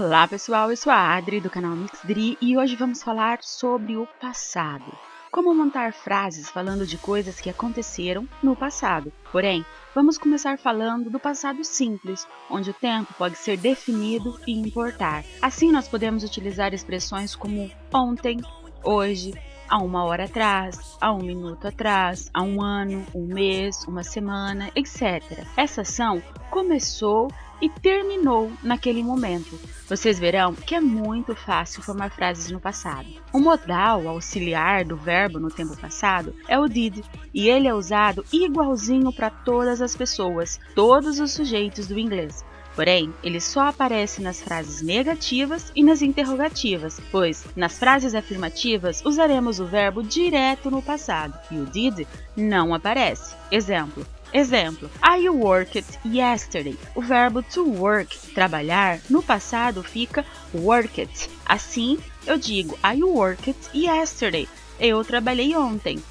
Olá pessoal, eu sou a Adri do canal Mixdri e hoje vamos falar sobre o passado. Como montar frases falando de coisas que aconteceram no passado. Porém, vamos começar falando do passado simples, onde o tempo pode ser definido e importar. Assim nós podemos utilizar expressões como ontem, hoje, há uma hora atrás, há um minuto atrás, há um ano, um mês, uma semana, etc. Essa ação começou e terminou naquele momento. Vocês verão que é muito fácil formar frases no passado. O modal auxiliar do verbo no tempo passado é o did, e ele é usado igualzinho para todas as pessoas, todos os sujeitos do inglês. Porém, ele só aparece nas frases negativas e nas interrogativas, pois nas frases afirmativas usaremos o verbo direto no passado e o did não aparece. Exemplo, I worked yesterday. O verbo to work, trabalhar, no passado fica worked. Assim, eu digo I worked yesterday. Eu trabalhei ontem.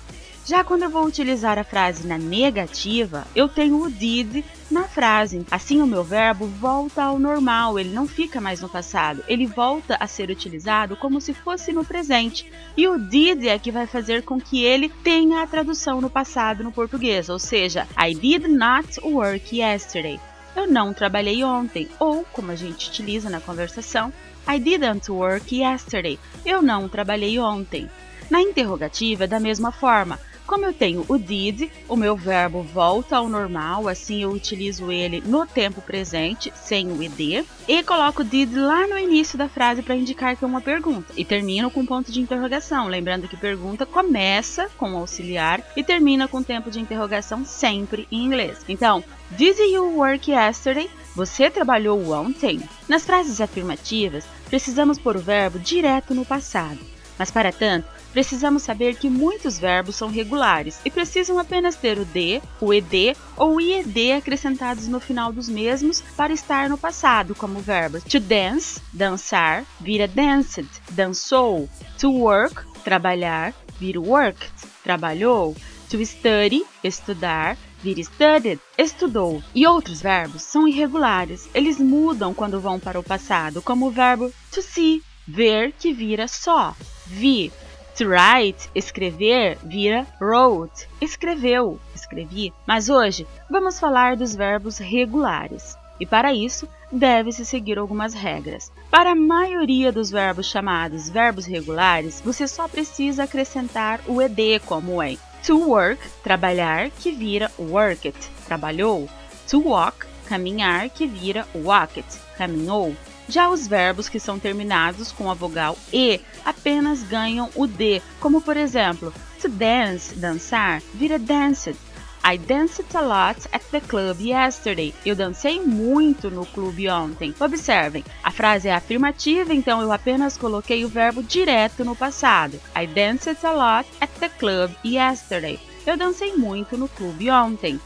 Já quando eu vou utilizar a frase na negativa, eu tenho o did na frase. Assim, o meu verbo volta ao normal, ele não fica mais no passado. Ele volta a ser utilizado como se fosse no presente. E o did é que vai fazer com que ele tenha a tradução no passado no português, ou seja, I did not work yesterday. Eu não trabalhei ontem. Ou, como a gente utiliza na conversação, I didn't work yesterday. Eu não trabalhei ontem. Na interrogativa é da mesma forma. Como eu tenho o did, o meu verbo volta ao normal, assim eu utilizo ele no tempo presente, sem o ed, e coloco o did lá no início da frase para indicar que é uma pergunta. E termino com ponto de interrogação, lembrando que pergunta começa com o auxiliar e termina com tempo de interrogação sempre em inglês. Então, did you work yesterday? Você trabalhou ontem? Nas frases afirmativas, precisamos pôr o verbo direto no passado. Mas, para tanto, precisamos saber que muitos verbos são regulares e precisam apenas ter o D, o ED ou o IED acrescentados no final dos mesmos para estar no passado, como o verbo to dance, dançar, vira danced, dançou, to work, trabalhar, vira worked, trabalhou, to study, estudar, vira studied, estudou. E outros verbos são irregulares, eles mudam quando vão para o passado, como o verbo to see, ver, que vira saw, vi. To write, escrever, vira wrote, escreveu, escrevi. Mas hoje vamos falar dos verbos regulares. E para isso, deve-se seguir algumas regras. Para a maioria dos verbos chamados verbos regulares, você só precisa acrescentar o ed, como em to work, trabalhar, que vira worked, trabalhou. To walk, caminhar, que vira walked, caminhou. Já os verbos que são terminados com a vogal E apenas ganham o D, como por exemplo, to dance, dançar, vira danced. I danced a lot at the club yesterday. Eu dancei muito no clube ontem. Observem, a frase é afirmativa, então eu apenas coloquei o verbo direto no passado. I danced a lot at the club yesterday. Eu dancei muito no clube ontem.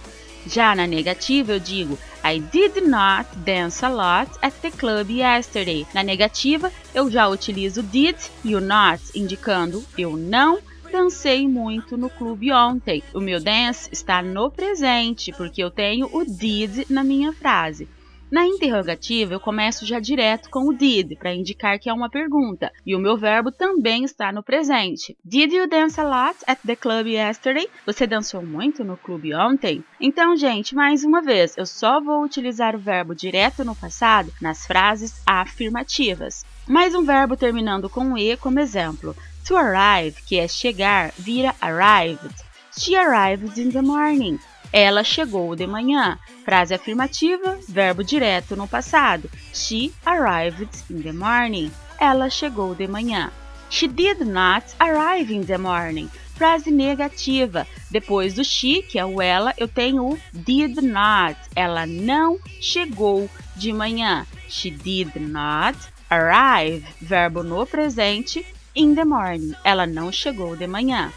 Já na negativa eu digo I did not dance a lot at the club yesterday. Na negativa eu já utilizo did e o not, indicando eu não dancei muito no clube ontem. O meu dance está no presente, porque eu tenho o did na minha frase. Na interrogativa, eu começo já direto com o did, para indicar que é uma pergunta, e o meu verbo também está no presente. Did you dance a lot at the club yesterday? Você dançou muito no clube ontem? Então, gente, mais uma vez, eu só vou utilizar o verbo direto no passado nas frases afirmativas. Mais um verbo terminando com E como exemplo. To arrive, que é chegar, vira arrived. She arrived in the morning. Ela chegou de manhã. Frase afirmativa, verbo direto no passado. She arrived in the morning. Ela chegou de manhã. She did not arrive in the morning. Frase negativa. Depois do she, que é o ela, eu tenho o did not. Ela não chegou de manhã. She did not arrive. Verbo no presente, in the morning. Ela não chegou de manhã.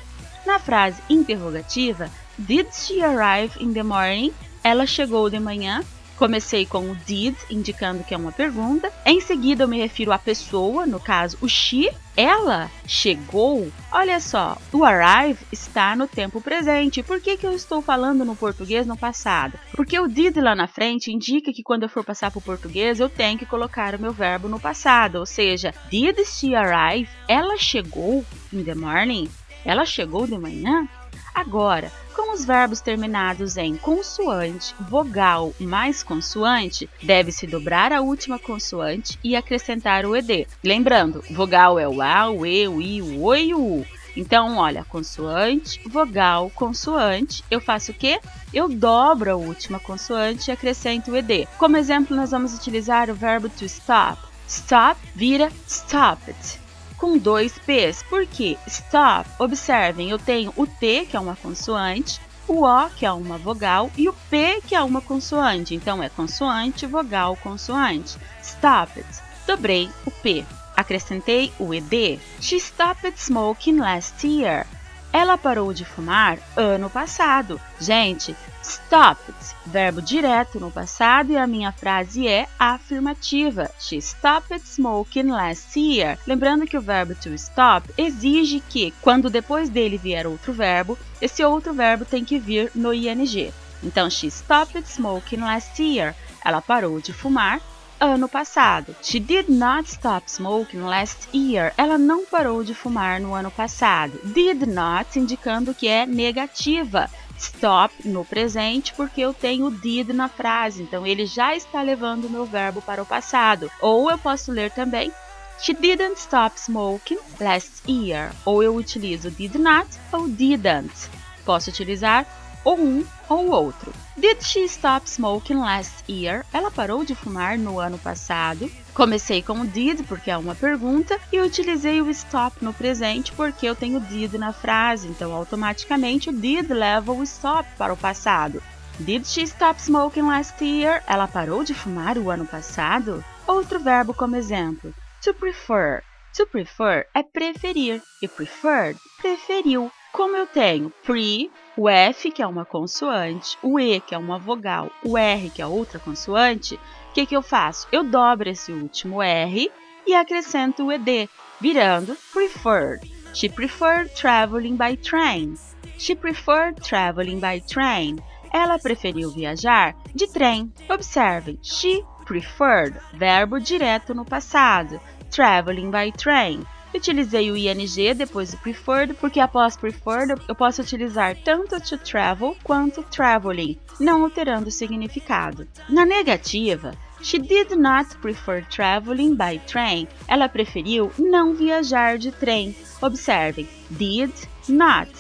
Na frase interrogativa, did she arrive in the morning? Ela chegou de manhã? Comecei com o did, indicando que é uma pergunta. Em seguida, eu me refiro à pessoa, no caso, o she. Ela chegou. Olha só, o arrive está no tempo presente. Por que eu estou falando no português no passado? Porque o did lá na frente indica que quando eu for passar para o português, eu tenho que colocar o meu verbo no passado. Ou seja, did she arrive? Ela chegou in the morning? Ela chegou de manhã? Agora, com os verbos terminados em consoante, vogal mais consoante, deve-se dobrar a última consoante e acrescentar o ed. Lembrando, vogal é o a, o e, o i, o o e o u. Então, olha, consoante, vogal, consoante, eu faço o quê? Eu dobro a última consoante e acrescento o ed. Como exemplo, nós vamos utilizar o verbo to stop. Stop vira stopped, com 2 P's. Por quê? Stop. Observem, eu tenho o T, que é uma consoante, o O, que é uma vogal, e o P, que é uma consoante. Então, é consoante, vogal, consoante. Stopped. Dobrei o P. Acrescentei o ED. She stopped smoking last year. Ela parou de fumar ano passado. Gente, stopped, verbo direto no passado e a minha frase é afirmativa. She stopped smoking last year. Lembrando que o verbo to stop exige que, quando depois dele vier outro verbo, esse outro verbo tem que vir no ing. Então, she stopped smoking last year. Ela parou de fumar ano passado. She did not stop smoking last year. Ela não parou de fumar no ano passado. Did not indicando que é negativa. Stop no presente porque eu tenho did na frase. Então, ele já está levando o meu verbo para o passado. Ou eu posso ler também She didn't stop smoking last year. Ou eu utilizo did not ou didn't. Posso utilizar ou um ou outro. Did she stop smoking last year? Ela parou de fumar no ano passado. Comecei com o did porque é uma pergunta e utilizei o stop no presente porque eu tenho did na frase. Então, automaticamente, o did leva o stop para o passado. Did she stop smoking last year? Ela parou de fumar o ano passado? Outro verbo como exemplo. To prefer. To prefer é preferir e preferred, preferiu. Como eu tenho pre, o F, que é uma consoante, o E, que é uma vogal, o R, que é outra consoante, o que eu faço? Eu dobro esse último R e acrescento o ED, virando preferred. She preferred traveling by train. She preferred traveling by train. Ela preferiu viajar de trem. Observem, she preferred, verbo direto no passado, traveling by train. Utilizei o ing depois do preferred, porque após preferred eu posso utilizar tanto to travel quanto traveling, não alterando o significado. Na negativa, she did not prefer traveling by train. Ela preferiu não viajar de trem. Observem, did not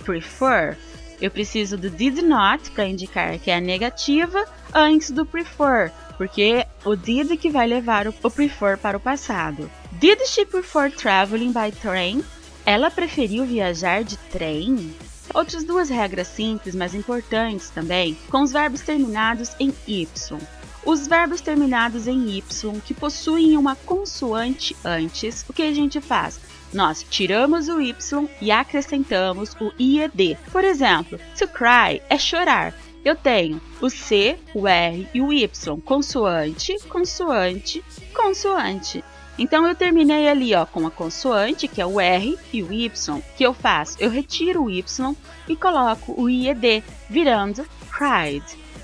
prefer. Eu preciso do did not para indicar que é a negativa antes do prefer, porque o did que vai levar o prefer para o passado. Did she prefer traveling by train? Ela preferiu viajar de trem? Outras duas regras simples, mas importantes também, com os verbos terminados em Y. Os verbos terminados em Y que possuem uma consoante antes, o que a gente faz? Nós tiramos o Y e acrescentamos o IED. Por exemplo, to cry é chorar. Eu tenho o C, o R e o Y, consoante, consoante, consoante. Então, eu terminei ali com a consoante, que é o R, e o Y. O que eu faço? Eu retiro o Y e coloco o IED, virando cried.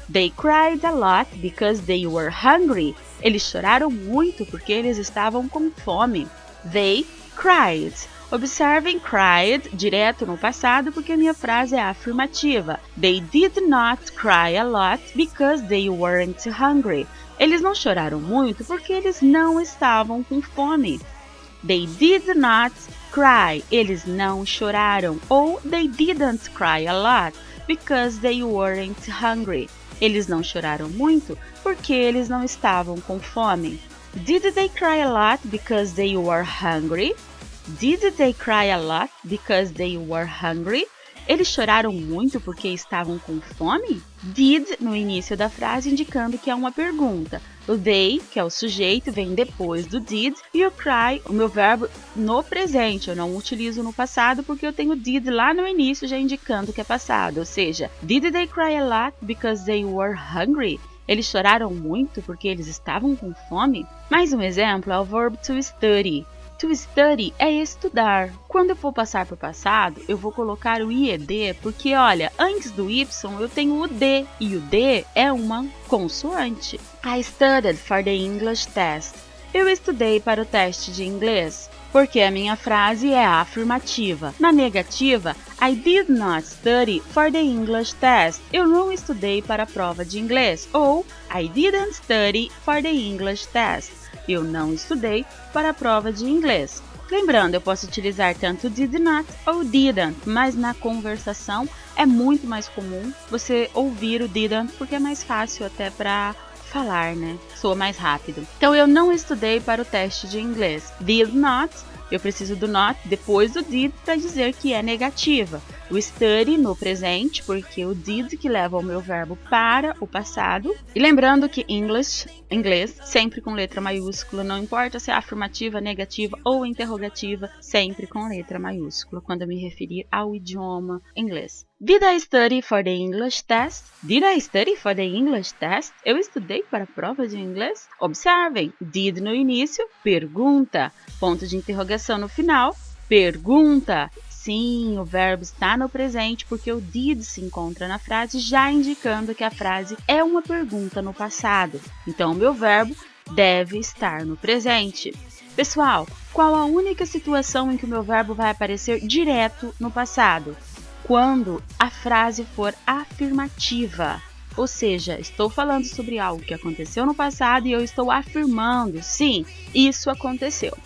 They cried a lot because they were hungry. Eles choraram muito porque eles estavam com fome. They cried. Observem cried direto no passado porque a minha frase é afirmativa. They did not cry a lot because they weren't hungry. Eles não choraram muito porque eles não estavam com fome. They did not cry. Eles não choraram. Ou they didn't cry a lot because they weren't hungry. Eles não choraram muito porque eles não estavam com fome. Did they cry a lot because they were hungry? Did they cry a lot because they were hungry? Eles choraram muito porque estavam com fome? Did no início da frase indicando que é uma pergunta. O they, que é o sujeito, vem depois do did. E o cry, o meu verbo no presente. Eu não utilizo no passado porque eu tenho did lá no início já indicando que é passado. Ou seja, did they cry a lot because they were hungry? Eles choraram muito porque eles estavam com fome? Mais um exemplo é o verbo to study. To study é estudar. Quando eu for passar para o passado, eu vou colocar o IED porque, olha, antes do Y eu tenho o D e o D é uma consoante. I studied for the English test. Eu estudei para o teste de inglês. Porque a minha frase é afirmativa. Na negativa, I did not study for the English test. Eu não estudei para a prova de inglês. Ou I didn't study for the English test. Eu não estudei para a prova de inglês. Lembrando, eu posso utilizar tanto did not ou didn't, mas na conversação é muito mais comum você ouvir o didn't porque é mais fácil até para falar, né? Soa mais rápido. Então, eu não estudei para o teste de inglês. Did not, eu preciso do not depois do did para dizer que é negativa. O study no presente, porque o did que leva o meu verbo para o passado. E lembrando que inglês, sempre com letra maiúscula, não importa se é afirmativa, negativa ou interrogativa, sempre com letra maiúscula, quando eu me referir ao idioma inglês. Did I study for the English test? Did I study for the English test? Eu estudei para a prova de inglês? Observem, did no início, pergunta. Ponto de interrogação no final, pergunta. Sim, o verbo está no presente porque o did se encontra na frase, já indicando que a frase é uma pergunta no passado. Então, o meu verbo deve estar no presente. Pessoal, qual a única situação em que o meu verbo vai aparecer direto no passado? Quando a frase for afirmativa. Ou seja, estou falando sobre algo que aconteceu no passado e eu estou afirmando, sim, isso aconteceu.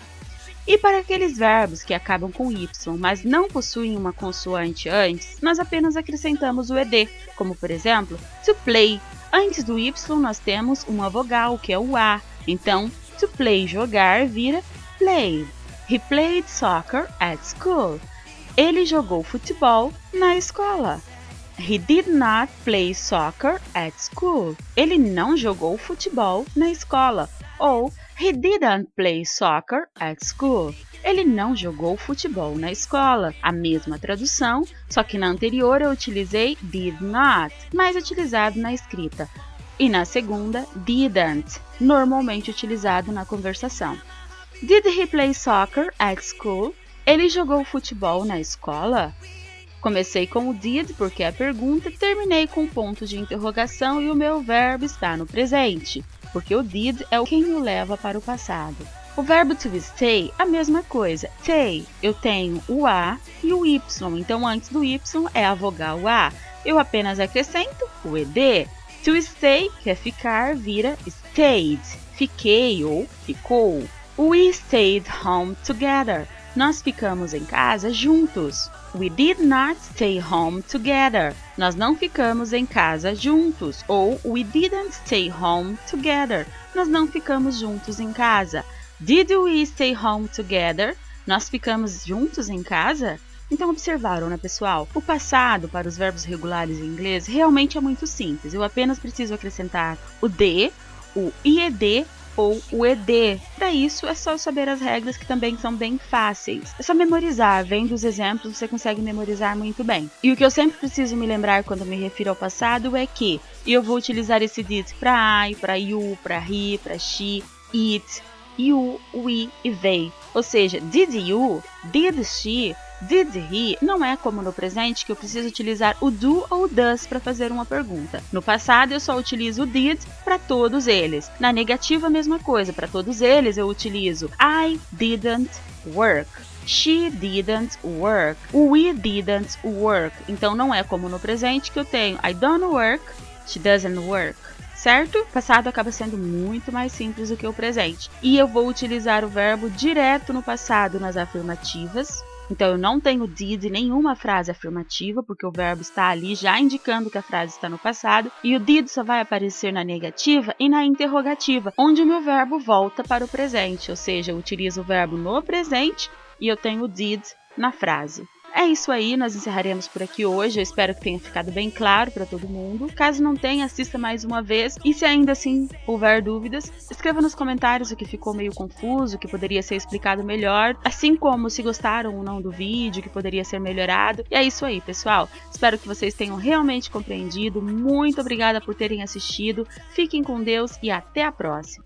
E para aqueles verbos que acabam com Y, mas não possuem uma consoante antes, nós apenas acrescentamos o ED, como por exemplo, to play. Antes do Y nós temos uma vogal, que é o A. Então, to play, jogar, vira play. He played soccer at school. Ele jogou futebol na escola. He did not play soccer at school. Ele não jogou futebol na escola. Ou he didn't play soccer at school. Ele não jogou futebol na escola. A mesma tradução, só que na anterior eu utilizei did not, mais utilizado na escrita. E na segunda, didn't, normalmente utilizado na conversação. Did he play soccer at school? Ele jogou futebol na escola? Comecei com o did porque é a pergunta, terminei com o ponto de interrogação e o meu verbo está no presente, porque o did é quem o leva para o passado. O verbo to stay, a mesma coisa. Stay, eu tenho o A e o Y, então antes do Y é a vogal A. Eu apenas acrescento o ED. To stay, que é ficar, vira stayed. Fiquei ou ficou. We stayed home together. Nós ficamos em casa juntos. We did not stay home together. Nós não ficamos em casa juntos. Ou we didn't stay home together. Nós não ficamos juntos em casa. Did we stay home together? Nós ficamos juntos em casa? Então observaram, né, pessoal? O passado para os verbos regulares em inglês realmente é muito simples. Eu apenas preciso acrescentar o D, o IED ou o ED. Para isso, é só saber as regras que também são bem fáceis. É só memorizar, vendo os exemplos você consegue memorizar muito bem. E o que eu sempre preciso me lembrar quando me refiro ao passado é que eu vou utilizar esse did para I, para you, para he, para she, it, you, we e they. Ou seja, did you, did she, did he, não é como no presente que eu preciso utilizar o do ou does para fazer uma pergunta. No passado eu só utilizo o did para todos eles. Na negativa a mesma coisa, para todos eles eu utilizo I didn't work. She didn't work. We didn't work. Então não é como no presente que eu tenho I don't work, she doesn't work. Certo? O passado acaba sendo muito mais simples do que o presente. E eu vou utilizar o verbo direto no passado nas afirmativas. Então, eu não tenho did em nenhuma frase afirmativa, porque o verbo está ali já indicando que a frase está no passado. E o did só vai aparecer na negativa e na interrogativa, onde o meu verbo volta para o presente. Ou seja, eu utilizo o verbo no presente e eu tenho o did na frase. É isso aí, nós encerraremos por aqui hoje. Eu espero que tenha ficado bem claro para todo mundo. Caso não tenha, assista mais uma vez. E se ainda assim houver dúvidas, escreva nos comentários o que ficou meio confuso, o que poderia ser explicado melhor, assim como se gostaram ou não do vídeo, que poderia ser melhorado. E é isso aí, pessoal. Espero que vocês tenham realmente compreendido. Muito obrigada por terem assistido. Fiquem com Deus e até a próxima.